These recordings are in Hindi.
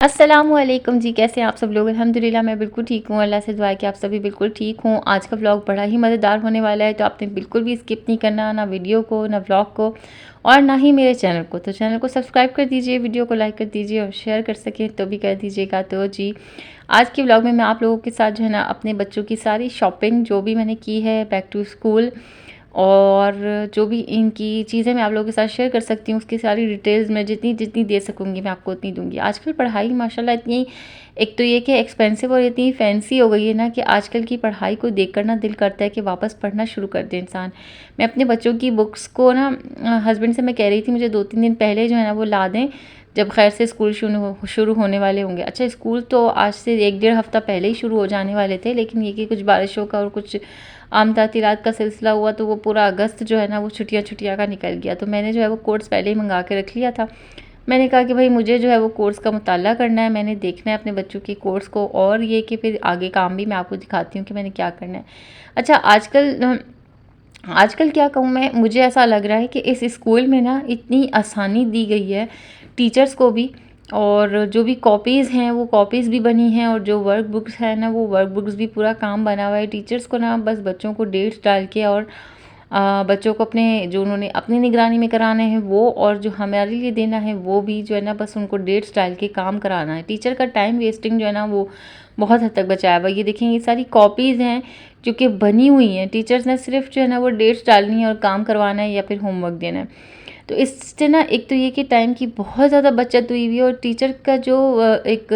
अस्सलामुअलैकुम जी, कैसे हैं आप सब लोग। अल्हम्दुलिल्लाह मैं बिल्कुल ठीक हूँ। अल्लाह से दुआ है कि आप सभी बिल्कुल ठीक हों। आज का व्लॉग बड़ा ही मज़ेदार होने वाला है, तो आपने बिल्कुल भी स्किप नहीं करना, ना वीडियो को, ना व्लॉग को, और ना ही मेरे चैनल को। तो चैनल को सब्सक्राइब कर दीजिए, वीडियो को लाइक कर दीजिए, और शेयर कर सकें तो भी कर दीजिएगा। तो जी, आज के व्लॉग में मैं आप लोगों के साथ जो है ना अपने बच्चों की सारी शॉपिंग जो भी मैंने की है बैक टू स्कूल, और जो भी इनकी चीज़ें मैं आप लोगों के साथ शेयर कर सकती हूँ, उसकी सारी डिटेल्स मैं जितनी जितनी दे सकूँगी मैं आपको उतनी दूँगी। आजकल पढ़ाई माशाल्लाह इतनी, एक तो ये कि एक्सपेंसिव और इतनी फैंसी हो गई है ना, कि आजकल की पढ़ाई को देखकर ना दिल करता है कि वापस पढ़ना शुरू कर दे इंसान। मैं अपने बच्चों की बुक्स को ना हस्बैंड से मैं कह रही थी मुझे 2-3 दिन पहले जो है ना वो ला दें, जब खैर से स्कूल शुरू होने वाले होंगे। अच्छा, स्कूल तो आज से 1 डेढ़ हफ़्ता पहले ही शुरू हो जाने वाले थे, लेकिन ये कि कुछ बारिशों का और कुछ आम तातीरात का सिलसिला हुआ, तो वो पूरा अगस्त जो है ना वो छुट्टियाँ का निकल गया। तो मैंने जो है वो कोर्स पहले ही मंगा के रख लिया था। मैंने कहा कि भाई मुझे जो है वो कोर्स का मुताला करना है, मैंने देखना है अपने बच्चों के कोर्स को, और ये कि फिर आगे काम भी मैं आपको दिखाती हूँ कि मैंने क्या करना है। अच्छा, आजकल क्या कहूँ मैं, मुझे ऐसा लग रहा है कि इस स्कूल में ना इतनी आसानी दी गई है टीचर्स को भी, और जो भी कॉपीज़ हैं वो कॉपीज़ भी बनी हैं, और जो वर्क बुक्स है ना वो वर्क बुक्स भी, पूरा काम बना हुआ है। टीचर्स को ना बस बच्चों को डेट्स डाल के, और बच्चों को अपने जो उन्होंने अपनी निगरानी में कराने हैं वो, और जो हमारे लिए देना है वो भी, जो है ना बस उनको डेट्स डाल के काम कराना है। टीचर का टाइम वेस्टिंग जो है ना वो बहुत हद तक बचाया हुआ है। ये देखें, ये सारी कॉपीज़ हैं जो कि बनी हुई हैं, टीचर्स ने सिर्फ जो है ना वो डेट्स डालनी है और काम करवाना है या फिर होमवर्क देना है। तो इससे ना एक तो ये कि टाइम की बहुत ज़्यादा बचत हुई हुई है, और टीचर का जो एक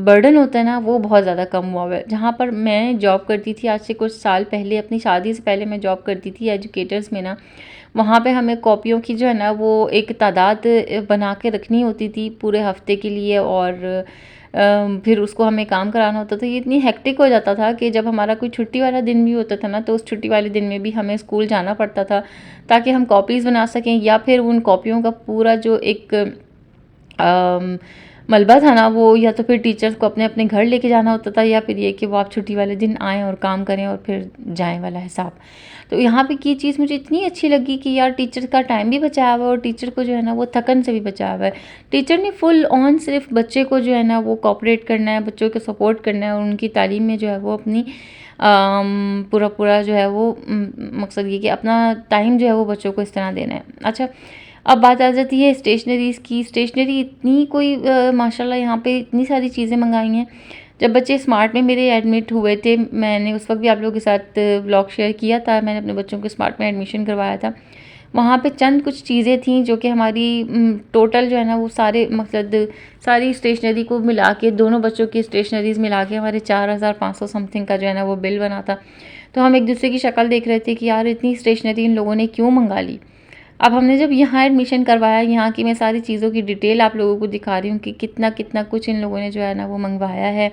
बर्डन होता है ना वो बहुत ज़्यादा कम हुआ है। जहाँ पर मैं जॉब करती थी आज से कुछ साल पहले, अपनी शादी से पहले मैं जॉब करती थी एजुकेटर्स में ना, वहाँ पे हमें कॉपियों की जो है ना वो एक तादाद बना के रखनी होती थी पूरे हफ्ते के लिए, और फिर उसको हमें काम कराना होता था। ये इतनी हेक्टिक हो जाता था कि जब हमारा कोई छुट्टी वाला दिन भी होता था ना, तो उस छुट्टी वाले दिन में भी हमें स्कूल जाना पड़ता था ताकि हम कॉपीज़ बना सकें, या फिर उन कॉपियों का पूरा जो एक मलबा था ना वो, या तो फिर टीचर्स को अपने अपने घर लेके जाना होता था, या फिर ये कि वो आप छुट्टी वाले दिन आएँ और काम करें और फिर जाएँ वाला हिसाब। तो यहाँ पे की चीज़ मुझे इतनी अच्छी लगी कि यार टीचर का टाइम भी बचाया हुआ है, और टीचर को जो है ना वो थकन से भी बचाया हुआ है। टीचर ने फुल ऑन सिर्फ बच्चे को जो है ना वो कोऑपरेट करना है, बच्चों को सपोर्ट करना है, और उनकी तालीम में जो है वो अपनी पूरा पूरा जो है वो मकसद ये कि अपना टाइम जो है वो बच्चों को इस तरह देना है। अच्छा, अब बात आ जाती है स्टेशनरीज़ की। स्टेशनरी इतनी कोई माशाल्लाह यहाँ पे इतनी सारी चीज़ें मंगाई हैं। जब बच्चे स्मार्ट में मेरे एडमिट हुए थे, मैंने उस वक्त भी आप लोगों के साथ व्लॉग शेयर किया था, मैंने अपने बच्चों को स्मार्ट में एडमिशन करवाया था। वहाँ पे चंद कुछ चीज़ें थीं जो कि हमारी टोटल जो है ना वो सारे मकसद सारी स्टेशनरी को मिला के, दोनों बच्चों की स्टेशनरीज़ मिला के हमारे 4500 समथिंग का जो है ना वो बिल बना था। तो हम एक दूसरे की शक्ल देख रहे थे कि यार इतनी स्टेशनरी इन लोगों ने क्यों मंगा ली। अब हमने जब यहाँ एडमिशन करवाया, यहाँ की मैं सारी चीज़ों की डिटेल आप लोगों को दिखा रही हूँ कि कितना कितना कुछ इन लोगों ने जो है ना वो मंगवाया है।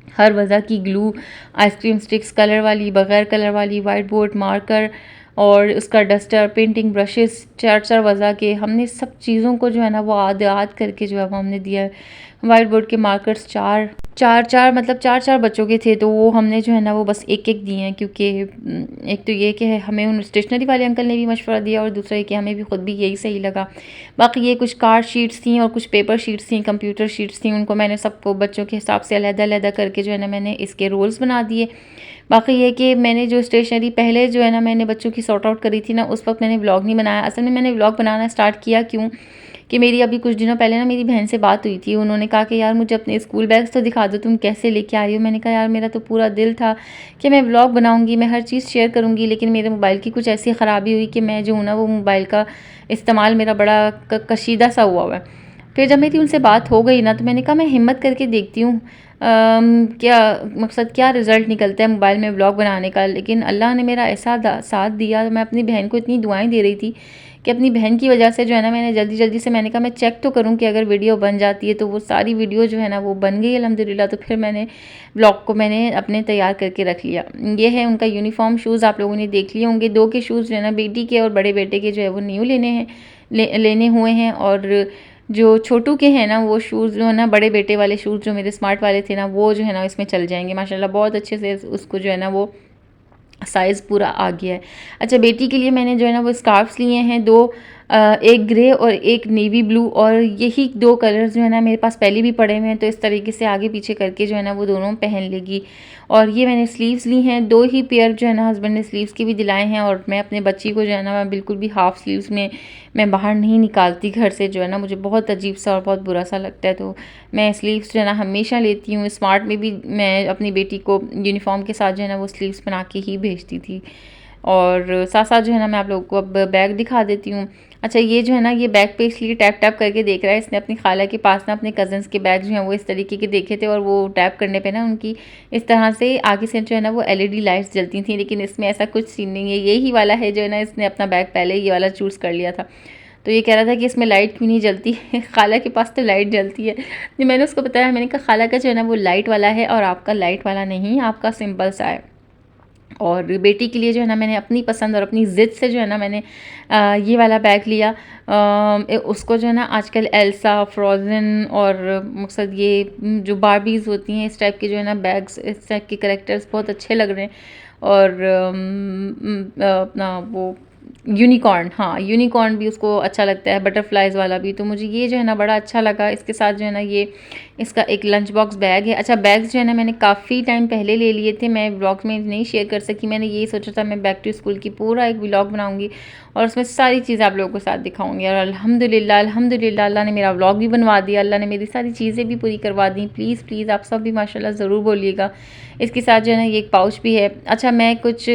हर वजह की ग्लू, आइसक्रीम स्टिक्स, कलर वाली, बग़ैर कलर वाली, वाइट बोर्ड, मार्कर, और उसका डस्टर, पेंटिंग ब्रशेस, 4-4 वजह के, हमने सब चीज़ों को जो है ना वो आद करके जो है वो हमने दिया है। वाइट बोर्ड के मार्कर्स 4 मतलब 4-4 बच्चों के थे, तो वो हमने जो है ना वो बस एक-एक दिए हैं, क्योंकि एक तो ये कि हमें उन स्टेशनरी वाले अंकल ने भी मशवरा दिया, और दूसरा ये कि हमें भी खुद भी यही सही लगा। बाकी ये कुछ कार्ड शीट्स थी और कुछ पेपर शीट्स थी, कंप्यूटर शीट्स थी, उनको मैंने सबको बच्चों के हिसाब से अलग-अलग करके जो है ना मैंने इसके रोल्स बना दिए। बाकी ये कि मैंने जो स्टेशनरी पहले जो है ना मैंने बच्चों की सॉर्ट आउट करी थी ना, उस वक्त मैंने व्लॉग नहीं बनाया। असल में मैंने व्लॉग बनाना स्टार्ट किया क्यों, कि मेरी अभी कुछ दिनों पहले ना मेरी बहन से बात हुई थी। उन्होंने कहा कि यार मुझे अपने स्कूल बैग्स तो दिखा दो, तुम कैसे लेके आ रही हो। मैंने कहा यार मेरा तो पूरा दिल था कि मैं व्लॉग बनाऊंगी, मैं हर चीज़ शेयर करूंगी, लेकिन मेरे मोबाइल की कुछ ऐसी ख़राबी हुई कि मैं जो हूँ ना वो मोबाइल का इस्तेमाल मेरा बड़ा कशीदा सा हुआ है। फिर जब मेरी उनसे बात हो गई ना, तो मैंने कहा मैं हिम्मत करके देखती हूँ क्या मकसद क्या रिज़ल्ट निकलता है मोबाइल में व्लॉग बनाने का। लेकिन अल्लाह ने मेरा ऐसा साथ दिया। मैं अपनी बहन को इतनी दुआएं दे रही थी कि अपनी बहन की वजह से जो है ना मैंने जल्दी जल्दी से, मैंने कहा मैं चेक तो करूं कि अगर वीडियो बन जाती है, तो वो सारी वीडियो जो है ना वो बन गई अल्हम्दुलिल्लाह। तो फिर मैंने व्लॉग को मैंने अपने तैयार करके रख लिया। ये है उनका यूनिफॉर्म शूज़, आप लोगों ने देख लिए होंगे। 2 के शूज़ जो है ना बेटी के और बड़े बेटे के जो है वो न्यू लेने हैं, लेने हुए हैं, और जो छोटू के हैं ना वो शूज़ जो है ना, बड़े बेटे वाले शूज़ जो मेरे स्मार्ट वाले थे ना, वो जो है ना इसमें चल जाएंगे माशाल्लाह। बहुत अच्छे से उसको जो है ना वो साइज़ पूरा आ गया है। अच्छा, बेटी के लिए मैंने जो है ना वो स्कार्फ्स लिए हैं 2, एक ग्रे और एक नेवी ब्लू, और यही 2 कलर्स जो है ना मेरे पास पहले भी पड़े हुए हैं, तो इस तरीके से आगे पीछे करके जो है ना वो दोनों पहन लेगी। और ये मैंने स्लीव्स ली हैं, 2 ही पेयर जो है ना हस्बैंड ने स्लीव्स के भी दिलाए हैं, और मैं अपने बच्ची को जो है ना मैं बिल्कुल भी हाफ स्लीव्स में मैं बाहर नहीं निकालती घर से, जो है ना मुझे बहुत अजीब सा और बहुत बुरा सा लगता है। तो मैं स्लीव्स जो है ना हमेशा लेती हूँ। स्मार्ट में भी मैं अपनी बेटी को यूनिफॉर्म के साथ जो है ना वो स्लीव्स बना के ही भेजती थी। और साथ साथ जो है ना मैं आप लोगों को अब बैग दिखा देती हूँ। अच्छा, ये जो है ना ये बैग पे इसलिए टैप टैप करके देख रहा है, इसने अपनी खाला के पास ना अपने कज़न्स के बैग जो हैं वो इस तरीके के देखे थे, और वो टैप करने पे ना उनकी इस तरह से आगे से जो है ना वो एलईडी लाइट्स जलती थी, लेकिन इसमें ऐसा कुछ सीन नहीं है। यही वाला है जो है ना इसने अपना बैग पहले ये वाला चूज़ कर लिया था। तो ये कह रहा था कि इसमें लाइट क्यों नहीं जलती खाला के पास तो लाइट जलती है। जो मैंने उसको बताया, मैंने कहा खाला का जो है ना वो लाइट वाला है और आपका लाइट वाला नहीं, आपका सिंपल सा है। और बेटी के लिए जो है ना मैंने अपनी पसंद और अपनी ज़िद से जो है ना मैंने ये वाला बैग लिया। उसको जो है ना आजकल एल्सा, फ्रोज़न और मकसद ये जो बार्बीज़ होती हैं इस टाइप के जो है ना बैग्स, इस टाइप के कैरेक्टर्स बहुत अच्छे लग रहे हैं। और अपना वो यूनिकॉर्न, हाँ यूनिकॉर्न भी उसको अच्छा लगता है, बटरफ्लाइज़ वाला भी। तो मुझे ये जो है ना बड़ा अच्छा लगा। इसके साथ जो है ना ये इसका एक लंच बॉक्स बैग है। अच्छा, बैग्स जो है ना मैंने काफ़ी टाइम पहले ले लिए थे, मैं व्लॉग में नहीं शेयर कर सकी। मैंने यही सोचा था मैं बैक टू स्कूल की पूरा एक व्लॉग बनाऊंगी और उसमें सारी चीज़ें आप लोगों के साथ दिखाऊंगी। और अल्हम्दुलिल्लाह अल्हम्दुलिल्लाह अल्लाह ने मेरा व्लॉग भी बनवा दिया, अल्लाह ने मेरी सारी चीज़ें भी पूरी करवा दी। प्लीज़ प्लीज़ आप सब भी माशाल्लाह ज़रूर बोलिएगा। इसके साथ जो है ना ये एक पाउच भी है। अच्छा, मैं कुछ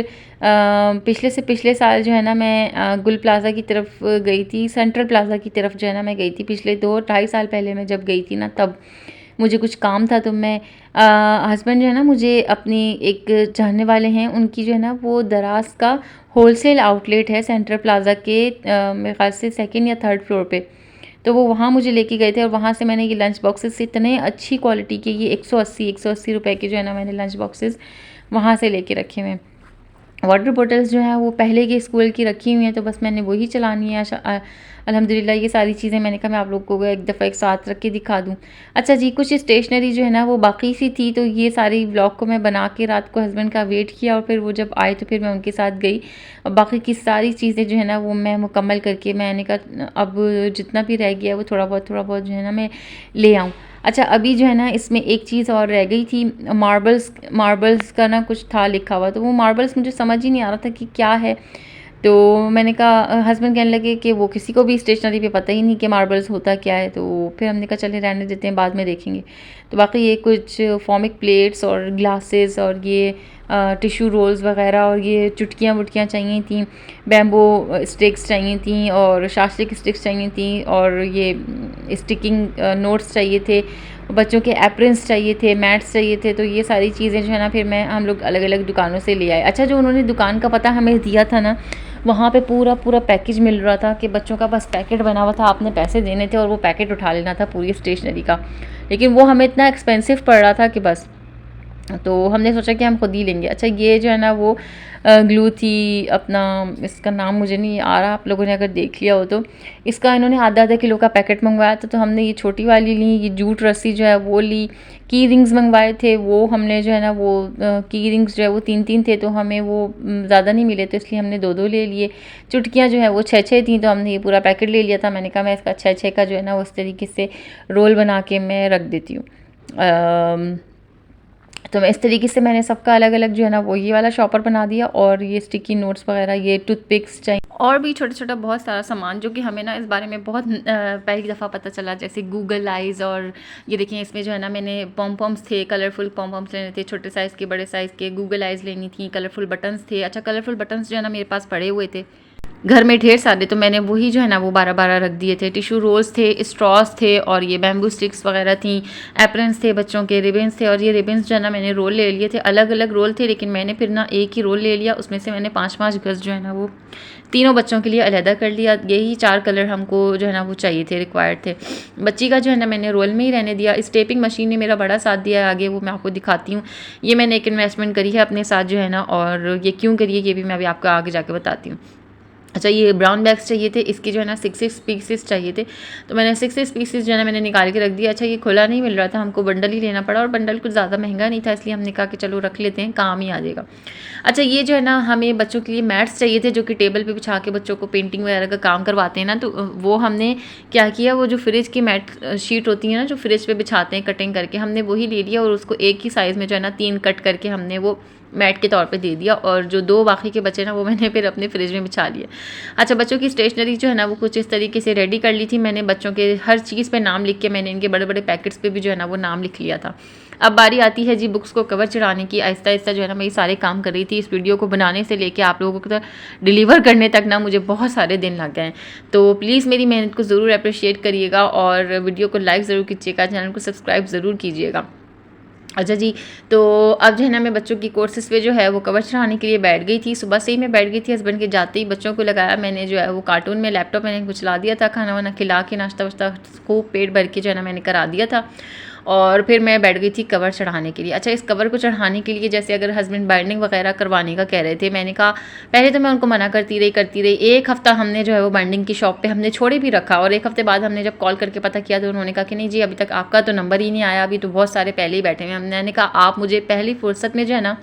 पिछले से पिछले साल जो है ना मैं गुल प्लाज़ा की तरफ गई थी, सेंट्रल प्लाज़ा की तरफ जो है ना मैं गई थी। पिछले 2-2.5 साल पहले मैं जब गई थी ना, तब मुझे कुछ काम था, तो मैं हस्बैंड जो है ना मुझे अपनी एक जानने वाले हैं, उनकी जो है ना वो दराज का होलसेल आउटलेट है सेंट्रल प्लाज़ा के मेरे ख़्याल से 2nd या 3rd फ्लोर पे। तो वो वहाँ मुझे लेके गए थे और वहाँ से मैंने ये लंच बॉक्सेस इतने अच्छी क्वालिटी के, ये 180 रुपए के जो है ना मैंने लंच बॉक्सेस वहाँ से लेके रखे हुए हैं। वाटर बॉटल्स जो हैं वो पहले के स्कूल की रखी हुई हैं, तो बस मैंने वही चलानी है। अल्हम्दुलिल्लाह ये सारी चीज़ें मैंने कहा मैं आप लोग को एक दफ़ा एक साथ रख के दिखा दूँ। अच्छा जी, कुछ स्टेशनरी जो है ना वो बाकी सी थी, तो ये सारी व्लॉग को मैं बना के रात को हस्बैंड का वेट किया, और फिर वो जब आए तो फिर मैं उनके साथ गई और बाकी की सारी चीज़ें जो है ना वो मैं मुकम्मल करके मैंने कहा अब जितना भी रह गया वो थोड़ा बहुत जो है ना मैं ले आऊँ। अच्छा, अभी जो है ना इसमें एक चीज़ और रह गई थी, मार्बल्स का ना कुछ था लिखा हुआ, तो वो मार्बल्स मुझे समझ ही नहीं आ रहा था कि क्या है। तो मैंने कहा, हस्बैंड कहने लगे कि वो किसी को भी स्टेशनरी पे पता ही नहीं कि मार्बल्स होता क्या है। तो फिर हमने कहा चले रहने देते हैं, बाद में देखेंगे। तो बाकी ये कुछ फॉर्मिक प्लेट्स और ग्लासेस और ये टिश्यू रोल्स वगैरह और ये चुटकियाँ वुटकियाँ चाहिए थी, बैम्बो स्टिक्स चाहिए थी और शास्त्रिक स्टिक्स चाहिए थी, और ये स्टिकिंग नोट्स चाहिए थे, बच्चों के एप्रन्स चाहिए थे, मैट्स चाहिए थे। तो ये सारी चीज़ें जो है ना फिर हम लोग अलग अलग दुकानों से ले आए। अच्छा, जो उन्होंने दुकान का पता हमें दिया था ना, वहाँ पे पूरा पैकेज मिल रहा था कि बच्चों का बस पैकेट बना हुआ था, आपने पैसे देने थे और वो पैकेट उठा लेना था पूरी स्टेशनरी का। लेकिन वो हमें इतना एक्सपेंसिव पड़ रहा था कि बस, तो हमने सोचा कि हम खुद ही लेंगे। अच्छा, ये जो है ना वो ग्लू थी, अपना इसका नाम मुझे नहीं आ रहा, आप लोगों ने अगर देख लिया हो तो। इसका इन्होंने आधा किलो का पैकेट मंगवाया था, तो हमने ये छोटी वाली ली, ये जूट रस्सी जो है वो ली। की रिंग्स मंगवाए थे, वो हमने जो है ना वो की रिंग्स जो है वो 3-3 थे, तो हमें वो ज़्यादा नहीं मिले, तो इसलिए हमने 2-2 ले लिए। चुटकियाँ जो है वो 6-6 थी, तो हमने ये पूरा पैकेट ले लिया था। मैंने कहा मैं इसका 6-6 का जो है ना उस तरीके से रोल बना के मैं रख देती हूँ। तो मैं इस तरीके से मैंने सबका अलग अलग जो है ना वो ये वाला शॉपर बना दिया, और ये स्टिकी नोट्स वगैरह, ये टूथपिक्स चाहिए और भी छोटा छोटा बहुत सारा सामान, जो कि हमें ना इस बारे में बहुत पहली दफ़ा पता चला, जैसे गूगल आइज़। और ये देखिए इसमें जो है ना मैंने पॉम्पम्स थे, कलरफुल पॉम्पम्स लेने थे, छोटे साइज़ के बड़े साइज़ के, गूगल आइज़ लेनी थी, कलरफुल बटन्स थे। अच्छा, कलरफुल बटन्स जो है ना मेरे पास पड़े हुए थे घर में ढेर सारे, तो मैंने वही जो है ना वो 12-12 रख दिए थे। टिश्यू रोल्स थे, स्ट्रॉस थे, और ये बैम्बू स्टिक्स वगैरह थी, एप्रन्स थे बच्चों के, रिबन्स थे। और ये रिबन्स जो है ना मैंने रोल ले लिए थे, अलग अलग रोल थे, लेकिन मैंने फिर ना एक ही रोल ले लिया, उसमें से मैंने 5-5 गज़ जो है ना वो तीनों बच्चों के लिए अलहदा कर लिया। यही 4 कलर हमको जो है ना वो चाहिए थे, रिक्वायर्ड थे। बच्ची का जो है ना मैंने रोल में ही रहने दिया। स्टेपिंग मशीन ने मेरा बड़ा साथ दिया है, आगे वो मैं आपको दिखाती हूँ। ये मैंने एक इन्वेस्टमेंट करी है अपने साथ जो है ना, और ये क्यों करी है ये भी मैं अभी आपको आगे जाके बताती हूँ। अच्छा, ये ब्राउन बैग्स चाहिए थे, इसके जो है ना 6 पीसेस चाहिए थे, तो मैंने 6 पीसेस जो है ना मैंने निकाल के रख दिया। अच्छा, ये खुला नहीं मिल रहा था, हमको बंडल ही लेना पड़ा और बंडल कुछ ज़्यादा महंगा नहीं था, इसलिए हमने कहा कि चलो रख लेते हैं, काम ही आ जाएगा। अच्छा, ये जो है ना हमें बच्चों के लिए मैट्स चाहिए थे, जो कि टेबल पे बिछा के बच्चों को पेंटिंग वगैरह का काम करवाते हैं ना, तो वो हमने क्या किया, वो जो फ्रिज की मैट शीट होती है ना, जो फ्रिज पे बिछाते हैं कटिंग करके, हमने वही ले लिया और उसको एक ही साइज़ में जो है ना 3 कट करके हमने वो मैट के तौर पे दे दिया, और जो 2 बाकी के बचे ना वो मैंने फिर अपने फ्रिज में बिछा लिए। अच्छा, बच्चों की स्टेशनरी जो है ना वो कुछ इस तरीके से रेडी कर ली थी मैंने, बच्चों के हर चीज़ पे नाम लिख के मैंने इनके बड़े बड़े पैकेट्स पे भी जो है ना वो नाम लिख लिया था। अब बारी आती है जी बुक्स को कवर चढ़ाने की। आहिस्ता आहिस्ता जो है ना मैं ये सारे काम कर रही थी। इस वीडियो को बनाने से लेके आप लोगों को तक डिलीवर करने तक ना मुझे बहुत सारे दिन लग गए। तो प्लीज़ मेरी मेहनत को ज़रूर अप्रिशिएट करिएगा और वीडियो को लाइक ज़रूर कीजिएगा, चैनल को सब्सक्राइब ज़रूर कीजिएगा। अच्छा जी, तो अब जो है ना मैं बच्चों की कोर्सेज़ पे जो है वो कवर चढ़ाने के लिए बैठ गई थी। सुबह से ही मैं बैठ गई थी, हस्बैंड के जाते ही बच्चों को लगाया मैंने, जो है वो कार्टून में लैपटॉप मैंने कुछ ला दिया था, खाना वाना खिला के नाश्ता वाश्ता खूब पेट भर के जो है ना मैंने करा दिया था, और फिर मैं बैठ गई थी कवर चढ़ाने के लिए। अच्छा, इस कवर को चढ़ाने के लिए जैसे अगर हस्बैंड बाइंडिंग वगैरह करवाने का कह रहे थे, मैंने कहा पहले तो मैं उनको मना करती रही। एक हफ़्ता हमने जो है वो बाइंडिंग की शॉप पे हमने छोड़े भी रखा, और एक हफ़्ते बाद हमने जब कॉल करके पता किया तो उन्होंने कहा कि नहीं जी अभी तक आपका तो नंबर ही नहीं आया, अभी तो बहुत सारे पहले ही बैठे हुए हैं। मैंने कहा आप मुझे पहली फुर्सत में जो है ना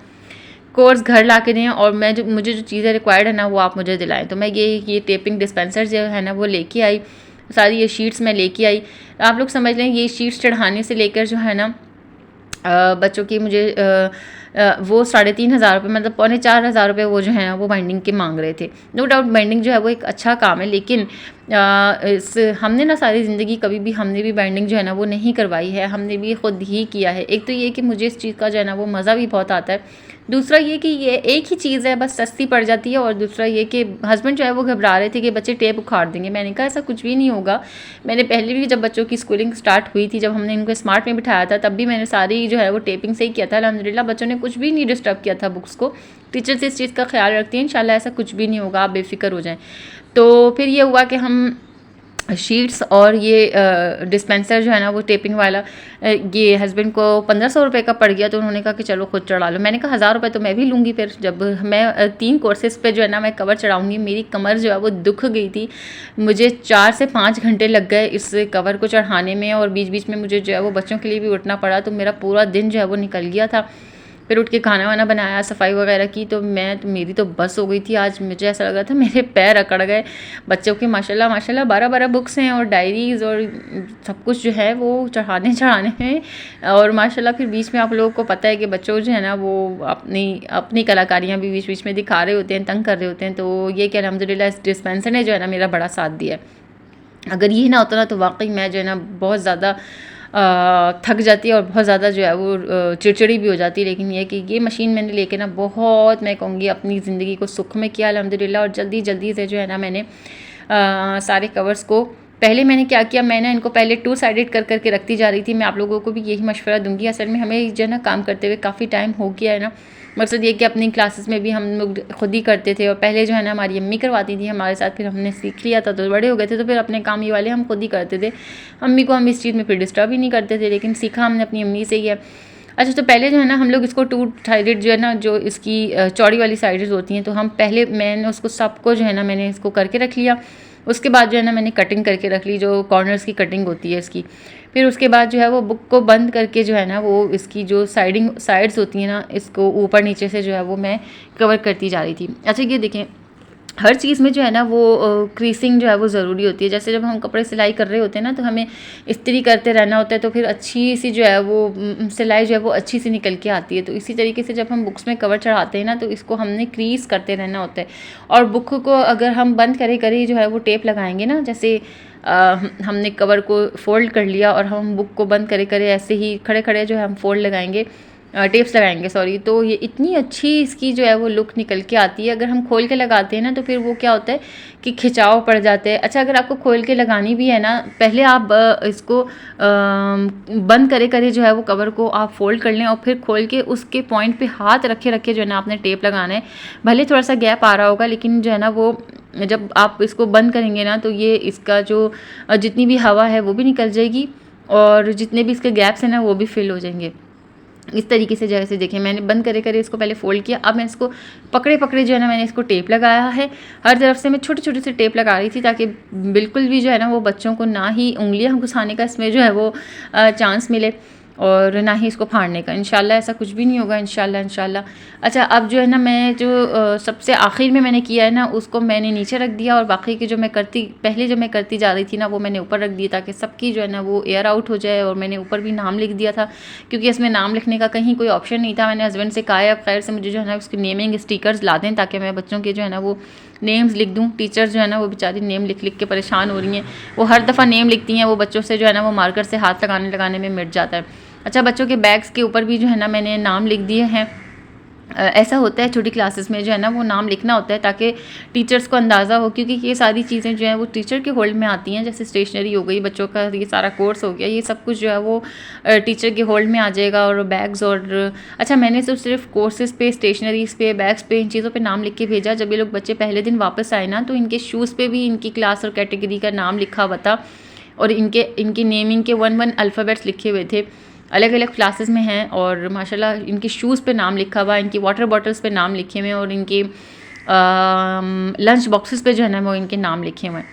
कोर्स घर ला के दें, और मुझे जो चीज़ें रिक्वायर्ड है ना वो आप मुझे दिलाएं। तो मैं ये टेपिंग डिस्पेंसर जो है ना वो लेके आई, सारी ये शीट्स मैं लेके आई। आप लोग समझ लें ये शीट्स चढ़ाने से लेकर जो है ना बच्चों की मुझे वो 3,500 रुपये, मतलब 3,400 रुपये वो जो है ना वो बाइंडिंग के मांग रहे थे। नो डाउट बाइंडिंग जो है वो एक अच्छा काम है, लेकिन हमने ना सारी ज़िंदगी कभी भी हमने भी बाइंडिंग जो है ना वो नहीं करवाई है, हमने भी खुद ही किया है। एक तो ये कि मुझे इस चीज़ का जो है ना वो मज़ा भी बहुत आता है, दूसरा ये कि ये एक ही चीज़ है, बस सस्ती पड़ जाती है, और दूसरा ये कि हस्बैंड जो है वो घबरा रहे थे कि बच्चे टेप उखाड़ देंगे। मैंने कहा ऐसा कुछ भी नहीं होगा। मैंने पहले भी जब बच्चों की स्कूलिंग स्टार्ट हुई थी, जब हमने इनको स्मार्ट में बिठाया था, तब भी मैंने सारी जो है वो टेपिंग से ही किया था। अल्हम्दुलिल्लाह बच्चों ने कुछ भी नहीं डिस्टर्ब किया था बुक्स को। टीचर्स इस चीज़ का ख्याल रखती हैं, इंशाल्लाह ऐसा कुछ भी नहीं होगा, आप बेफिक्र हो जाएँ। तो फिर ये हुआ कि हम शीट्स और ये डिस्पेंसर जो है ना वो टेपिंग वाला ये हस्बैंड को 1,500 रुपये का पड़ गया, तो उन्होंने कहा कि चलो खुद चढ़ा लो। मैंने कहा 1,000 रुपये तो मैं भी लूँगी। फिर जब मैं 3 कोर्सेज़ पे जो है ना मैं कवर चढ़ाऊँगी, मेरी कमर जो है वो दुख गई थी। मुझे 4 से 5 घंटे लग गए इस कवर को चढ़ाने में, और बीच बीच में मुझे जो है वो बच्चों के लिए भी उठना पड़ा, तो मेरा पूरा दिन जो है वो निकल गया था। फिर उठ के खाना वाना बनाया, सफाई वगैरह की, तो मेरी तो बस हो गई थी आज। मुझे ऐसा लग रहा था मेरे पैर अकड़ गए। बच्चों की माशाल्लाह 12-12 बुक्स हैं और डायरीज़ और सब कुछ जो है वो चढ़ाने हैं, और माशाल्लाह फिर बीच में आप लोगों को पता है कि बच्चों जो है ना वो अपनी कलाकारियाँ भी बीच बीच में दिखा रहे होते हैं, तंग कर रहे होते हैं। तो ये कि अल्हम्दुलिल्लाह इस डिस्पेंसर ने जो है ना मेरा बड़ा साथ दिया है। अगर ये ना होता ना तो वाकई मैं जो है ना बहुत ज़्यादा थक जाती है और बहुत ज़्यादा जो है वो चिड़चिड़ी भी हो जाती है। लेकिन ये कि ये मशीन मैंने लेके ना बहुत, मैं कहूँगी, अपनी ज़िंदगी को सुख में किया अल्हम्दुलिल्लाह। और जल्दी से जो है ना मैंने सारे कवर्स को, पहले मैंने क्या किया, मैंने इनको पहले 2 साइडेड कर करके रखती जा रही थी। मैं आप लोगों को भी यही मशवरा दूंगी। असल में हमें जो है ना काम करते हुए काफ़ी टाइम हो गया है ना। मकसद ये कि अपनी क्लासेस में भी हम लोग खुद ही करते थे, और पहले जो है ना हमारी अम्मी करवाती थी हमारे साथ, फिर हमने सीख लिया था तो बड़े हो गए थे, तो फिर अपने काम ये वाले हम खुद ही करते थे। अम्मी को हम इस चीज़ में फिर डिस्टर्ब ही नहीं करते थे, लेकिन सीखा हमने अपनी अम्मी से ही है। अच्छा, तो पहले जो है ना हम लोग इसको 2 साइडेड जो है ना, जो इसकी चौड़ी वाली साइड्स होती हैं, तो हम पहले मैंने उसको सबको जो है ना मैंने इसको करके रख लिया। उसके बाद जो है ना मैंने कटिंग करके रख ली, जो कॉर्नर्स की कटिंग होती है इसकी। फिर उसके बाद जो है वो बुक को बंद करके जो है ना वो इसकी जो साइड्स होती हैं ना, इसको ऊपर नीचे से जो है वो मैं कवर करती जा रही थी। अच्छा, ये देखें, हर चीज़ में जो है ना वो क्रीसिंग जो है वो ज़रूरी होती है। जैसे जब हम कपड़े सिलाई कर रहे होते हैं ना, तो हमें इस्त्री करते रहना होता है, तो फिर अच्छी सी जो है वो सिलाई जो है वो अच्छी सी निकल के आती है। तो इसी तरीके से जब हम बुक्स में कवर चढ़ाते हैं ना, तो इसको हमने क्रीस करते रहना होता है। और बुक को अगर हम बंद करे जो है वो टेप लगाएंगे ना, जैसे हमने कवर को फोल्ड कर लिया और हम बुक को बंद करे ऐसे ही खड़े जो है हम फोल्ड लगाएंगे, टेप्स लगाएंगे सॉरी, तो ये इतनी अच्छी इसकी जो है वो लुक निकल के आती है। अगर हम खोल के लगाते हैं ना, तो फिर वो क्या होता है कि खिंचाव पड़ जाते हैं। अच्छा, अगर आपको खोल के लगानी भी है ना, पहले आप इसको बंद करे जो है वो कवर को आप फोल्ड कर लें, और फिर खोल के उसके पॉइंट पे हाथ रखे जो है ना आपने टेप लगाना है। भले थोड़ा सा गैप आ रहा होगा, लेकिन जो है ना वो जब आप इसको बंद करेंगे ना, तो ये इसका जो जितनी भी हवा है वो भी निकल जाएगी, और जितने भी इसके गैप्स हैं ना वो भी फिल हो जाएंगे। इस तरीके से जैसे देखिए मैंने बंद करे करे इसको पहले फ़ोल्ड किया, अब मैं इसको पकड़े पकड़े जो है ना मैंने इसको टेप लगाया है। हर तरफ से मैं छोटी छोटी सी टेप लगा रही थी ताकि बिल्कुल भी जो है ना वो बच्चों को ना ही उंगलियां घुसाने का इसमें जो है वो चांस मिले और ना ही इसको फाड़ने का। इंशाल्लाह ऐसा कुछ भी नहीं होगा, इंशाल्लाह। अच्छा, अब जो है ना मैं जो सबसे आखिर में मैंने किया है ना उसको मैंने नीचे रख दिया और बाकी की जो मैं करती जा रही थी ना वो मैंने ऊपर रख दिया ताकि सबकी जो है ना वो एयर आउट हो जाए। और मैंने ऊपर भी नाम लिख दिया था क्योंकि इसमें नाम लिखने का कहीं कोई ऑप्शन नहीं था। मैंने हस्बैंड से कहा है अब खैर से मुझे जो है ना उसकी नेमिंग स्टिकर्स ला दें ताकि मैं बच्चों के जो है ना वो नेम्स लिख दूँ। टीचर्स जो है ना वो बेचारी नेम लिख लिख के परेशान हो रही हैं, वो हर दफ़ा नेम लिखती हैं, वो बच्चों से जो है ना वो मार्कर से हाथ लगाने में मिट जाता है। अच्छा, बच्चों के बैग्स के ऊपर भी जो है ना मैंने नाम लिख दिए हैं। ऐसा होता है छोटी क्लासेस में जो है ना वो नाम लिखना होता है ताकि टीचर्स को अंदाज़ा हो, क्योंकि ये सारी चीज़ें जो हैं वो टीचर के होल्ड में आती हैं। जैसे स्टेशनरी हो गई, बच्चों का ये सारा कोर्स हो गया, ये सब कुछ जो है वो टीचर के होल्ड में आ जाएगा। और बैग्स और अच्छा, मैंने तो सिर्फ कोर्सेज़ पे, स्टेशनरीज़ पे, बैग्स पे, इन चीज़ों पे नाम लिख के भेजा। जब ये लोग बच्चे पहले दिन वापस आए ना तो इनके शूज़ पे भी इनकी क्लास और कैटेगरी का नाम लिखा हुआ था और इनकी नेमिंग के 1-1 अल्फ़ाबेट्स लिखे हुए थे। अलग अलग क्लासेस में हैं और माशाल्लाह इनके शूज़ पे नाम लिखा हुआ, इनकी वाटर बॉटल्स पे नाम लिखे हुए हैं और इनके लंच बॉक्सेस पे जो है ना वो इनके नाम लिखे हुए हैं।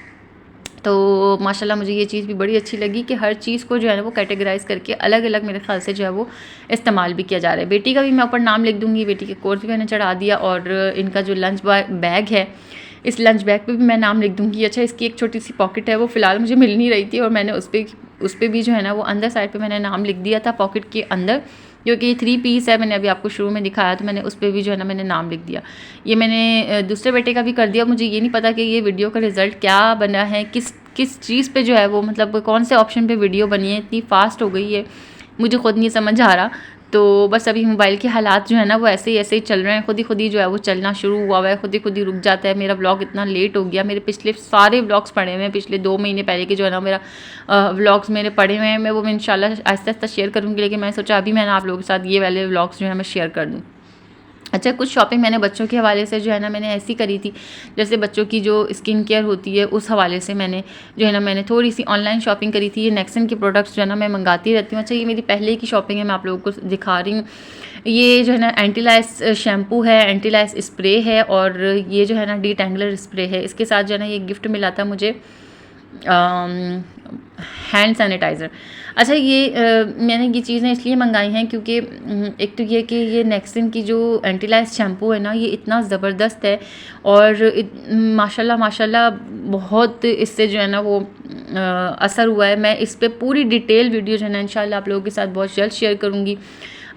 तो माशाल्लाह मुझे ये चीज़ भी बड़ी अच्छी लगी कि हर चीज़ को जो है ना वो कैटेगराइज़ करके अलग अलग मेरे ख्याल से जो है वो इस्तेमाल भी किया जा रहा है। बेटी का भी मैं ऊपर नाम लिख दूँगी, बेटी के कोर्स भी मैंने चढ़ा दिया और इनका जो लंच बैग है इस लंच बैग पे भी मैं नाम लिख दूँगी। अच्छा, इसकी एक छोटी सी पॉकेट है, वो फ़िलहाल मुझे मिल नहीं रही थी और मैंने उस पर भी जो है ना वो अंदर साइड पे मैंने नाम लिख दिया था पॉकेट के अंदर, क्योंकि 3 पीस है। मैंने अभी आपको शुरू में दिखाया तो मैंने उस पर भी जो है ना मैंने नाम लिख दिया। ये मैंने दूसरे बेटे का भी कर दिया। मुझे ये नहीं पता कि ये वीडियो का रिज़ल्ट क्या बना है, किस चीज़ पे जो है वो मतलब कौन से ऑप्शन पे वीडियो बनी है, इतनी फास्ट हो गई है मुझे खुद नहीं समझ आ रहा। तो बस अभी मोबाइल के हालात जो है ना वो ऐसे ही चल रहे हैं, खुद ही जो है वो चलना शुरू हुआ है, खुद ही रुक जाता है। मेरा व्लॉग इतना लेट हो गया, मेरे पिछले सारे व्लॉग्स पड़े हुए हैं, पिछले 2 महीने पहले के जो है ना मेरा व्लॉग्स मेरे पड़े हुए हैं। मैं इंशाल्लाह आहिस्ता आहिस्ता शेयर करूँगी, लेकिन मैं सोचा अभी मैंने आप लोगों के साथ ये वाले व्लॉग्स जो है मैं शेयर कर दूँ। अच्छा, कुछ शॉपिंग मैंने बच्चों के हवाले से जो है ना मैंने ऐसी करी थी, जैसे बच्चों की जो स्किन केयर होती है उस हवाले से मैंने जो है ना मैंने थोड़ी सी ऑनलाइन शॉपिंग करी थी। ये नेक्सन के प्रोडक्ट्स जो है ना मैं मंगाती रहती हूँ। अच्छा, ये मेरी पहले की शॉपिंग है, मैं आप लोगों को दिखा रही हूँ। ये जो है ना एंटीलाइस शैम्पू है, एंटीलाइस स्प्रे है और ये जो है ना डीटैंगलर स्प्रे है। इसके साथ जो है ना ये गिफ्ट मिला था मुझे हैंड सैनिटाइज़र। अच्छा, मैंने ये चीज़ें इसलिए मंगाई हैं क्योंकि एक तो ये कि ये नेक्सन की जो एंटीलाइज शैम्पू है ना ये इतना ज़बरदस्त है और माशाल्लाह बहुत इससे जो है ना वो असर हुआ है। मैं इस पर पूरी डिटेल वीडियो जो है ना इंशाल्लाह आप लोगों के साथ बहुत जल्द शेयर करूँगी।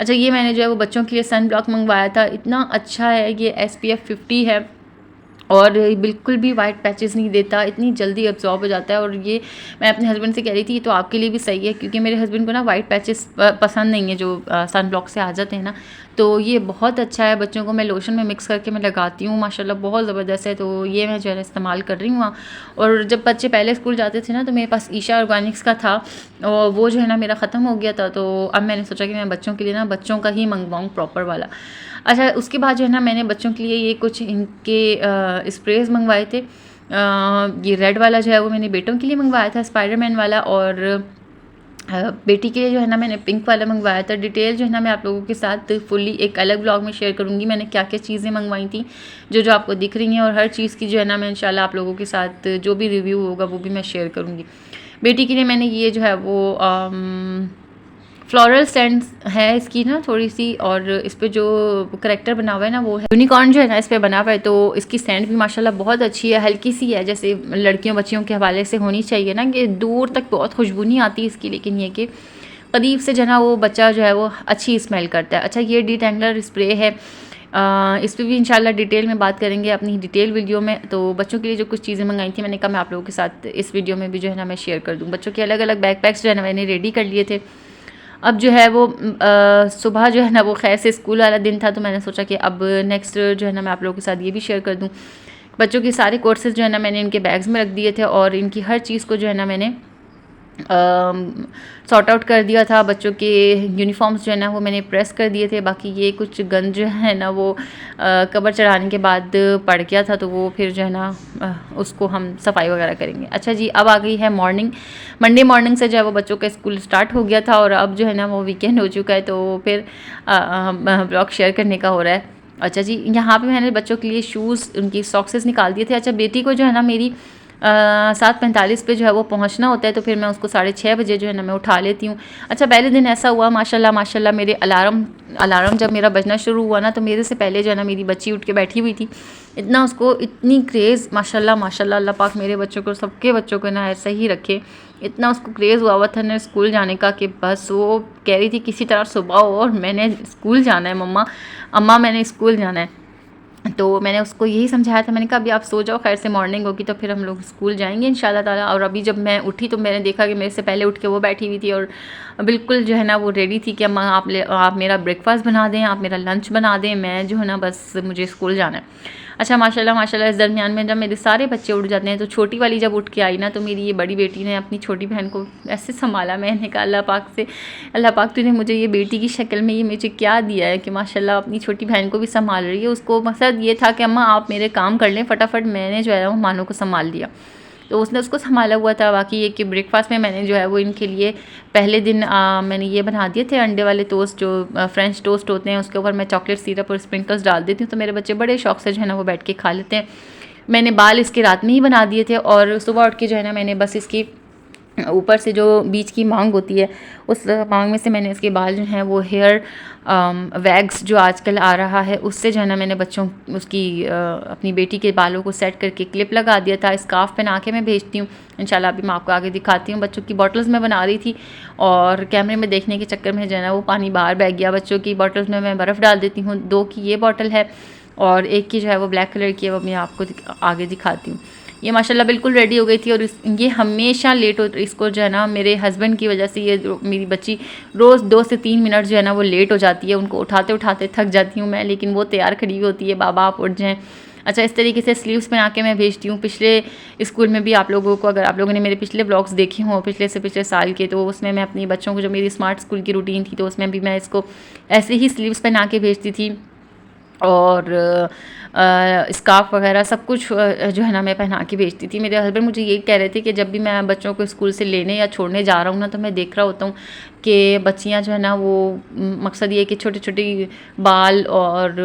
अच्छा, ये मैंने जो है वो बच्चों के लिए सन ब्लॉक मंगवाया था, इतना अच्छा है। ये SPF 50 है और बिल्कुल भी वाइट पैचेस नहीं देता, इतनी जल्दी एब्जॉर्ब हो जाता है। और ये मैं अपने हस्बैंड से कह रही थी ये तो आपके लिए भी सही है, क्योंकि मेरे हस्बैंड को ना वाइट पैचेस पसंद नहीं है जो सन ब्लॉक से आ जाते हैं ना। तो ये बहुत अच्छा है, बच्चों को मैं लोशन में मिक्स करके मैं लगाती हूँ, माशाल्लाह बहुत ज़बरदस्त है। तो ये मैं जो है इस्तेमाल कर रही हूँ। और जब बच्चे पहले स्कूल जाते थे ना तो मेरे पास ईशा ऑर्गेनिक्स का था और वो जो है ना मेरा ख़त्म हो गया था। तो अब मैंने सोचा कि मैं बच्चों के लिए ना बच्चों का ही मंगवाऊँ प्रॉपर वाला। अच्छा, उसके बाद जो है ना मैंने बच्चों के लिए ये कुछ इनके स्प्रेज मंगवाए थे। ये रेड वाला जो है वो मैंने बेटों के लिए मंगवाया था, स्पाइडरमैन वाला, और बेटी के लिए जो है ना मैंने पिंक वाला मंगवाया था। डिटेल जो है ना मैं आप लोगों के साथ फुल्ली एक अलग ब्लॉग में शेयर करूँगी मैंने क्या क्या चीज़ें मंगवाई थी जो आपको दिख रही हैं, और हर चीज़ की जो है ना मैं इंशाल्लाह आप लोगों के साथ जो भी रिव्यू होगा वो भी मैं शेयर करूँगी। बेटी के लिए मैंने ये जो है वो फ्लोरल सेंट है इसकी ना थोड़ी सी, और इस पर जो करेक्टर बना हुआ है ना वो है यूनिकॉर्न जो है ना इस पर बना हुआ है। तो इसकी सेंट भी माशाल्लाह बहुत अच्छी है, हल्की सी है, जैसे लड़कियों बच्चियों के हवाले से होनी चाहिए ना कि दूर तक बहुत खुशबू नहीं आती इसकी, लेकिन ये कि करीब से जो है वो बच्चा जो है वो अच्छी स्मेल करता है। अच्छा, ये डीटैंगलर स्प्रे है, इस पर भी इंशाल्लाह डिटेल में बात करेंगे अपनी डिटेल वीडियो में। तो बच्चों के लिए जो कुछ चीज़ें मंगाई थी मैंने कहा मैं आप लोगों के साथ इस वीडियो में भी जो है ना मैं शेयर कर दूँ। बच्चों के अलग अलग बैकपैक्स जो है ना मैंने रेडी कर लिए थे। अब जो है वो सुबह जो है ना वो खैर से स्कूल वाला दिन था, तो मैंने सोचा कि अब नेक्स्ट जो है ना मैं आप लोगों के साथ ये भी शेयर कर दूँ। बच्चों के सारे कोर्सेज़ जो है ना मैंने इनके बैग्स में रख दिए थे और इनकी हर चीज़ को जो है ना मैंने सॉर्ट आउट कर दिया था। बच्चों के यूनिफॉर्म्स जो है ना वो मैंने प्रेस कर दिए थे। बाकी ये कुछ गन जो है ना वो कवर चढ़ाने के बाद पड़ गया था, तो वो फिर जो है ना उसको हम सफाई वगैरह करेंगे। अच्छा जी, अब आ गई है मॉर्निंग। मंडे मॉर्निंग से जो है वो बच्चों का स्कूल स्टार्ट हो गया था और अब जो है ना वो वीकेंड हो चुका है, तो फिर ब्लॉग शेयर करने का हो रहा है। अच्छा जी, यहाँ पे मैंने बच्चों के लिए शूज़, उनकी सॉक्सेस निकाल दिए थे। अच्छा, बेटी को जो है ना मेरी 7:45 पे जो है वो पहुंचना होता है, तो फिर मैं उसको 6:30 बजे जो है ना मैं उठा लेती हूँ। अच्छा, पहले दिन ऐसा हुआ माशाल्लाह माशाल्लाह, मेरे अलार्म जब मेरा बजना शुरू हुआ ना, तो मेरे से पहले जो है ना मेरी बच्ची उठ के बैठी हुई थी। इतना उसको इतनी क्रेज़, माशाल्लाह माशाल्लाह, अल्लाह पाक मेरे बच्चों को, सबके बच्चों को ना ऐसा ही रखे। इतना उसको क्रेज़ हुआ था ना स्कूल जाने का कि बस वो कह रही थी किसी तरह सुबह हो और मैंने स्कूल जाना है, मम्मा अम्मा मैंने स्कूल जाना है। तो मैंने उसको यही समझाया था, मैंने कहा अभी आप सो जाओ, खैर से मॉर्निंग होगी तो फिर हम लोग स्कूल जाएंगे इंशाल्लाह ताला। और अभी जब मैं उठी तो मैंने देखा कि मेरे से पहले उठ के वो बैठी हुई थी और बिल्कुल जो है ना वो रेडी थी कि अम्मा आप मेरा ब्रेकफास्ट बना दें, आप मेरा लंच बना दें, मैं जो है ना बस मुझे स्कूल जाना है। अच्छा, माशाल्लाह माशाल्लाह, इस दरमियान में जब मेरे सारे बच्चे उठ जाते हैं तो छोटी वाली जब उठ के आई ना, तो मेरी ये बड़ी बेटी ने अपनी छोटी बहन को ऐसे संभाला। मैंने कहा अल्लाह पाक से, अल्लाह पाक तूने मुझे ये बेटी की शक्ल में ये मुझे क्या दिया है कि माशाल्लाह अपनी छोटी बहन को भी संभाल रही है। उसको मकसद ये था कि अम्मा आप मेरे काम कर लें फटाफट, मैंने जो है वो मानो को संभाल लिया, तो उसने उसको संभाला हुआ था। बाकी ये कि ब्रेकफास्ट में मैंने जो है वो इनके लिए पहले दिन मैंने ये बना दिए थे अंडे वाले टोस्ट, जो फ्रेंच टोस्ट होते हैं, उसके ऊपर मैं चॉकलेट सिरप और स्प्रिंकल्स डाल देती हूँ, तो मेरे बच्चे बड़े शौक से जो है ना वो बैठ के खा लेते हैं। मैंने बाल इसके रात में ही बना दिए थे और सुबह उठ के जो है ना मैंने बस इसकी ऊपर से जो बीच की मांग होती है, उस मांग में से मैंने इसके बाल जो हैं वो हेयर वैग्स जो आजकल आ रहा है उससे जो है ना मैंने बच्चों उसकी अपनी बेटी के बालों को सेट करके क्लिप लगा दिया था। स्कार्फ पहना के मैं भेजती हूँ इंशाल्लाह, अभी मैं आपको आगे दिखाती हूँ। बच्चों की बॉटल्स में बना रही थी और कैमरे में देखने के चक्कर में जो है ना वो पानी बाहर बह गया। बच्चों की बॉटल्स में मैं बर्फ़ डाल देती हूँ। 2 की ये बॉटल है और एक की जो है वो ब्लैक कलर की है, वो मैं आपको आगे दिखाती हूँ। ये माशाल्लाह बिल्कुल रेडी हो गई थी और ये हमेशा लेट हो, इसको जो है ना मेरे हस्बैंड की वजह से ये मेरी बच्ची रोज़ 2 से 3 मिनट जो है ना वो लेट हो जाती है। उनको उठाते उठाते थक जाती हूँ मैं, लेकिन वो तैयार खड़ी होती है, बाबा आप उठ जाएँ। अच्छा, इस तरीके से स्लीव्स बना के मैं भेजती हूँ। पिछले स्कूल में भी आप लोगों को, अगर आप लोगों ने मेरे पिछले ब्लॉग्स देखे हों पिछले से पिछले साल के, तो उसमें मैं अपनी बच्चों को, जो मेरी स्मार्ट स्कूल की रूटीन थी, तो उसमें भी मैं इसको ऐसे ही स्लीव्स पहना के भेजती थी और स्कार्फ वगैरह सब कुछ जो है ना मैं पहना के भेजती थी। मेरे हस्बैंड मुझे यही कह रहे थे कि जब भी मैं बच्चों को स्कूल से लेने या छोड़ने जा रहा हूँ ना, तो मैं देख रहा होता हूँ कि बच्चियाँ जो है ना वो मकसद ये कि छोटे छोटे बाल और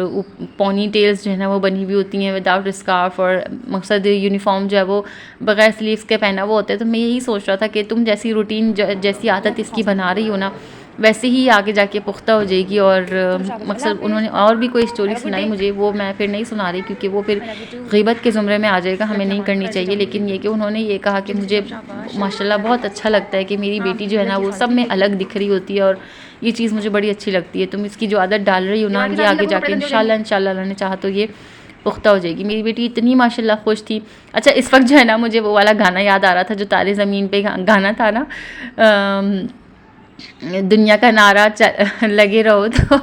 पोनी टेल्स जो है ना वो बनी हुई होती हैं विदाउट स्कार्फ, और मकसद यूनिफॉर्म जो है वो बगैर स्लीव्स के पहना हुआ होता है। तो मैं यही सोच रहा था कि तुम जैसी रूटीन जैसी आदत इसकी बना रही हो ना, वैसे ही आगे जाके पुख्ता हो जाएगी। और मकसद उन्होंने और भी कोई स्टोरी सुनाई मुझे, वो मैं फिर नहीं सुना रही क्योंकि वो फिर ग़ीबत के ज़ुमरे में आ जाएगा, हमें नहीं करनी चाहिए। लेकिन ये कि उन्होंने ये कहा कि मुझे माशाल्लाह बहुत अच्छा लगता है कि मेरी बेटी जो है ना वो सब में अलग दिख रही होती है और ये चीज़ मुझे बड़ी अच्छी लगती है। तुम इसकी जो आदत डाल रही हो ना, ये आगे जाके इंशाल्लाह इंशाल्लाह अल्लाह ने चाहा तो ये पुख्ता हो जाएगी। मेरी बेटी इतनी माशाल्लाह खुश थी। अच्छा, इस वक्त जो है ना मुझे वो वाला गाना याद आ रहा था जो तारे ज़मीन पे गाना था ना, दुनिया का नारा लगे रहो, तो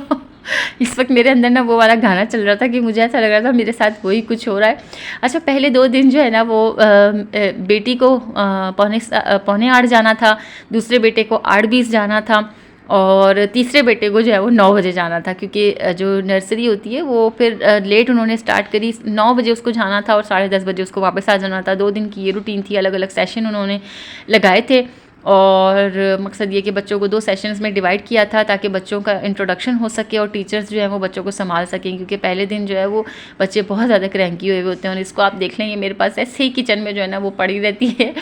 इस वक्त मेरे अंदर ना वो वाला गाना चल रहा था कि मुझे ऐसा लग रहा था मेरे साथ वही कुछ हो रहा है। अच्छा, पहले 2 दिन जो है ना वो बेटी को 7:45 जाना था, दूसरे बेटे को 8:20 जाना था और तीसरे बेटे को जो है वो 9 बजे जाना था, क्योंकि जो नर्सरी होती है वो फिर लेट उन्होंने स्टार्ट करी। 9 बजे उसको जाना था और 10:30 बजे उसको वापस आ जाना था। 2 दिन की ये रूटीन थी, अलग अलग सेशन उन्होंने लगाए थे और मकसद ये कि बच्चों को 2 सेशंस में डिवाइड किया था ताकि बच्चों का इंट्रोडक्शन हो सके और टीचर्स जो है वो बच्चों को संभाल सकें, क्योंकि पहले दिन जो है वो बच्चे बहुत ज़्यादा क्रैंकी हुए होते हैं। और इसको आप देख लें, ये मेरे पास ऐसे ही किचन में जो है ना वो पड़ी रहती है,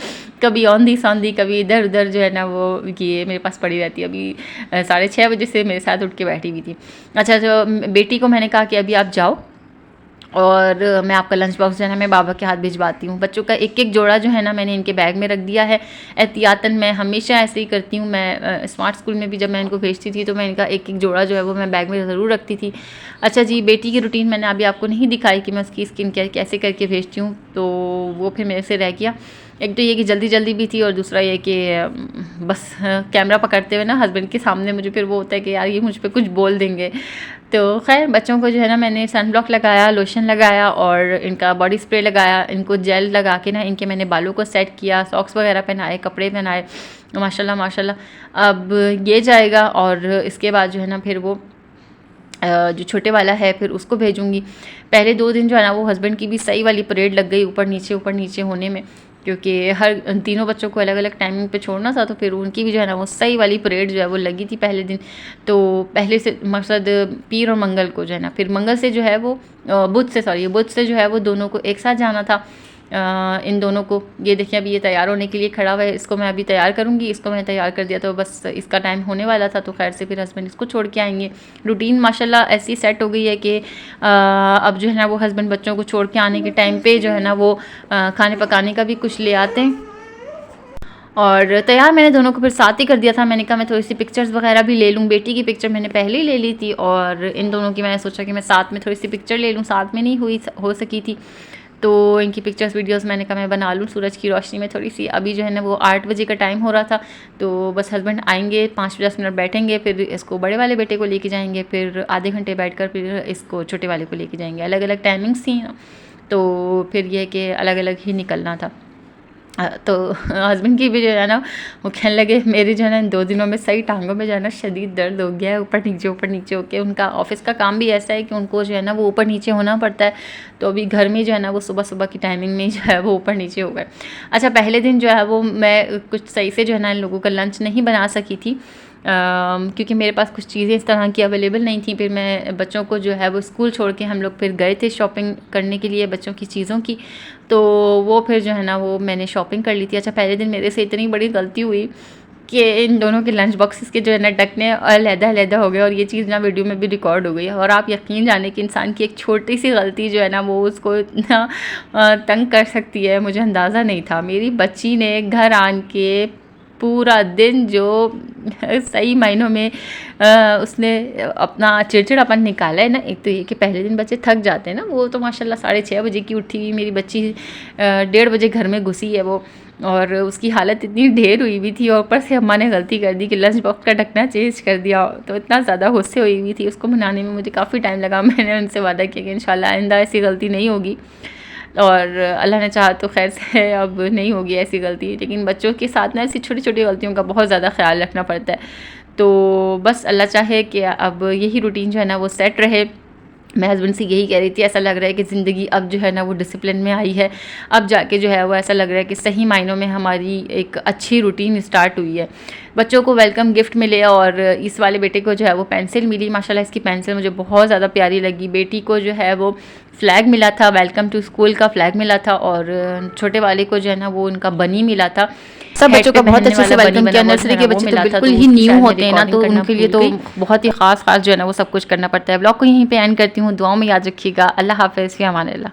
कभी औंधी सौंधी, कभी इधर उधर जो है ना वो ये मेरे पास पड़ी रहती है। अभी 6:30 बजे से मेरे साथ उठ के बैठी हुई थी। अच्छा, जो बेटी को मैंने कहा कि अभी आप जाओ और मैं आपका लंच बॉक्स जो है ना मैं बाबा के हाथ भिजवाती हूँ। बच्चों का एक एक जोड़ा जो है ना मैंने इनके बैग में रख दिया है एहतियातन। मैं हमेशा ऐसे ही करती हूँ। मैं स्मार्ट स्कूल में भी जब मैं इनको भेजती थी तो मैं इनका एक एक जोड़ा जो है वो मैं बैग में ज़रूर रखती थी। अच्छा जी, बेटी की रूटीन मैंने अभी आपको नहीं दिखाई कि मैं उसकी स्किन केयर कैसे करके भेजती हूँ, तो वो फिर मेरे से रह गया। एक तो ये कि जल्दी जल्दी भी थी और दूसरा ये कि बस कैमरा पकड़ते हुए ना हस्बैंड के सामने मुझे फिर वो होता है कि यार ये मुझ पर कुछ बोल देंगे। तो खैर बच्चों को जो है ना मैंने सन ब्लॉक लगाया, लोशन लगाया और इनका बॉडी स्प्रे लगाया, इनको जेल लगा के ना इनके मैंने बालों को सेट किया, सॉक्स वगैरह पहनाए, कपड़े पहनाए। माशाल्लाह माशाल्लाह। अब ये जाएगा और इसके बाद जो है ना फिर वो जो छोटे वाला है फिर उसको भेजूँगी। पहले 2 दिन जो है ना वो हस्बैंड की भी सही वाली परेड लग गई ऊपर नीचे होने में, क्योंकि हर तीनों बच्चों को अलग-अलग टाइमिंग पे छोड़ना था, तो फिर उनकी भी जो है ना वो सही वाली परेड जो है वो लगी थी पहले दिन। तो पहले से मकसद पीर और मंगल को जो है ना, फिर मंगल से जो है वो बुध से जो है वो दोनों को एक साथ जाना था। इन दोनों को, ये देखिए अभी ये तैयार होने के लिए खड़ा हुआ है, इसको मैं अभी तैयार करूँगी। इसको मैंने तैयार कर दिया तो बस इसका टाइम होने वाला था, तो खैर से फिर हस्बैंड इसको छोड़ के आएंगे। रूटीन माशाल्लाह ऐसी सेट हो गई है कि अब जो है ना वो हस्बैंड बच्चों को छोड़ के आने के टाइम पे जो है ना वो खाने पकाने का भी कुछ ले आते हैं। और तैयार मैंने दोनों को फिर साथ ही कर दिया था। मैंने कहा मैं थोड़ी सी पिक्चर्स वगैरह भी ले लूँ, बेटी की पिक्चर मैंने पहले ही ले ली थी और इन दोनों की मैंने सोचा कि मैं साथ में थोड़ी सी पिक्चर ले लूँ, साथ में नहीं हो सकी थी, तो इनकी पिक्चर्स वीडियोस मैंने कहा मैं बना लूँ सूरज की रोशनी में थोड़ी सी। अभी जो है ना वो 8 बजे का टाइम हो रहा था, तो बस हस्बैंड आएंगे 5-10 मिनट बैठेंगे, फिर इसको बड़े वाले बेटे को लेके जाएंगे, फिर आधे घंटे बैठकर फिर इसको छोटे वाले को लेके जाएंगे। अलग अलग टाइमिंग्स थी ना, तो फिर ये कि अलग अलग ही निकलना था। तो हस्बैंड की भी जो है ना वो कहने लगे मेरी जो है ना इन 2 दिनों में सही टांगों में जो है ना शदीद दर्द हो गया है, ऊपर नीचे होके। उनका ऑफिस का काम भी ऐसा है कि उनको जो है ना वो ऊपर नीचे होना पड़ता है, तो अभी घर में जो है ना वो सुबह की टाइमिंग में जो है वो ऊपर नीचे हो गए। अच्छा, पहले दिन जो है वो मैं कुछ सही से जो है ना इन लोगों का लंच नहीं बना सकी थी, क्योंकि मेरे पास कुछ चीज़ें इस तरह की अवेलेबल नहीं थी। फिर मैं बच्चों को जो है वो स्कूल छोड़ के हम लोग फिर गए थे शॉपिंग करने के लिए बच्चों की चीज़ों की, तो वो फिर जो है ना वो मैंने शॉपिंग कर ली थी। अच्छा, पहले दिन मेरे से इतनी बड़ी गलती हुई कि इन दोनों के लंच बॉक्सेस के जो है ना ढकने अलग-अलग हो गए, और ये चीज़ ना वीडियो में भी रिकॉर्ड हो गई है। और आप यकीन जाने कि इंसान की एक छोटी सी गलती जो है ना वो उसको इतना तंग कर सकती है, मुझे अंदाज़ा नहीं था। मेरी बच्ची ने घर आन के पूरा दिन जो सही मायनों में उसने अपना चिड़चिड़ापन निकाला है ना। एक तो ये कि पहले दिन बच्चे थक जाते हैं ना, वो तो माशाल्लाह 6:30 बजे की उठी हुई मेरी बच्ची 1:30 बजे घर में घुसी है वो, और उसकी हालत इतनी ढेर हुई हुई थी, और ऊपर से अम्मा ने गलती कर दी कि लंच बॉक्स का ढकना चेंज कर दिया, तो इतना ज़्यादा गुस्से हुई हुई थी। उसको मनाने में मुझे काफ़ी टाइम लगा। मैंने उनसे वादा किया कि इंशाल्लाह आइंदा ऐसी गलती नहीं होगी, और अल्लाह ने चाहा तो खैर से अब नहीं होगी ऐसी गलती। लेकिन बच्चों के साथ ना ऐसी छोटी छोटी गलतियों का बहुत ज़्यादा ख्याल रखना पड़ता है। तो बस अल्लाह चाहे कि अब यही रूटीन जो है ना वो सेट रहे। मैं हस्बैंड से यही कह रही थी, ऐसा लग रहा है कि ज़िंदगी अब जो है ना वो डिसिप्लिन में आई है, अब जाके जो है वो ऐसा लग रहा है कि सही मायनों में हमारी एक अच्छी रूटीन स्टार्ट हुई है। बच्चों को वेलकम गिफ्ट मिले, और इस वाले बेटे को जो है वो पेंसिल मिली। माशाल्लाह इसकी पेंसिल मुझे बहुत ज़्यादा प्यारी लगी। बेटी को जो है वो फ्लैग मिला था, वेलकम टू स्कूल का फ्लैग मिला था, और छोटे वाले को जो है ना वो उनका बनी मिला था। सब बच्चों का बहुत अच्छे से वेलकम किया। नर्सरी के बच्चे तो बिल्कुल ही न्यू होते हैं ना, तो उनके लिए तो बहुत ही खास जो है ना वो सब कुछ करना पड़ता है। ब्लॉग को यहीं पे एंड करती हूँ। दुआओं में याद रखिएगा। अल्लाह हाफ़िज़, फ़ी अमान अल्लाह।